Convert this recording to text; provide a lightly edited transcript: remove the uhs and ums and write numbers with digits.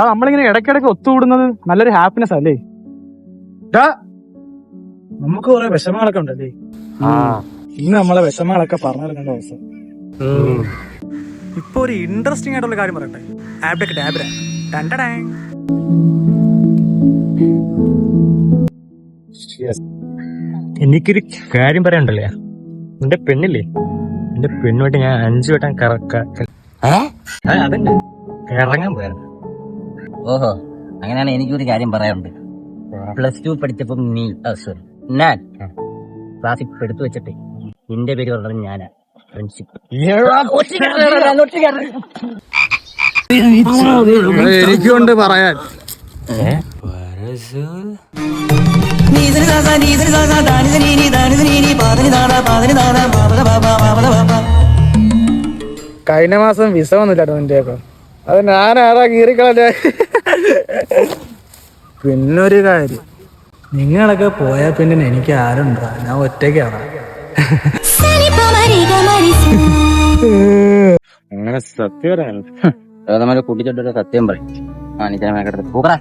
നമ്മളിങ്ങനെ ഇടയ്ക്കിടയ്ക്ക് ഒത്തുകൂടുന്നത് നല്ലൊരു ഹാപ്പിനെസ് അല്ലേ? നമുക്ക് കുറെ വിഷമങ്ങളൊക്കെ ഉണ്ടല്ലേ? ഇന്ന് നമ്മളെ വിഷമങ്ങളൊക്കെ പറഞ്ഞിരുന്ന ദിവസം. ഇപ്പൊ ഒരു ഇൻട്രസ്റ്റിംഗ് ആയിട്ടുള്ള കാര്യം പറയട്ടെ. ആബ്രകഡാബ്ര. ടൻടടാ. എനിക്കൊരു കാര്യം പറയാനുണ്ടല്ലേ. എന്റെ പെണ്ണില്ലേ, എന്റെ പെണ്ണുമായിട്ട് ഞാൻ 5 വട്ടം അതന്നെ ഇറങ്ങാൻ പോയായിരുന്നു. ഓഹോ, അങ്ങനെയാണ്. എനിക്കൊരു കാര്യം പറയാനുണ്ട്. +2 പഠിച്ചപ്പോ ഞാൻ ക്ലാസ്സിൽ എടുത്തു വെച്ചിട്ട് നിന്റെ പേര് പറഞ്ഞത് ഞാനാ. ഫ്രണ്ട്ഷിപ്പ്. എനിക്കുണ്ട് പറയാൻ. കഴിഞ്ഞ മാസം വിസ വന്നില്ലാട്ടോ നിന്റെയൊക്കെ. അത് ഞാനാടാ കീറിക്കളല്ലേ. പിന്നൊരു കാര്യം, നിങ്ങളൊക്കെ പോയാ പിന്നെ എനിക്ക് ആരുണ്ടോ? ഞാൻ ഒറ്റയ്ക്കാണ്. അങ്ങനെ സത്യം കൂട്ടിച്ചോട്ടൊരു സത്യം പറയും. ആ, നീ പോകടാ.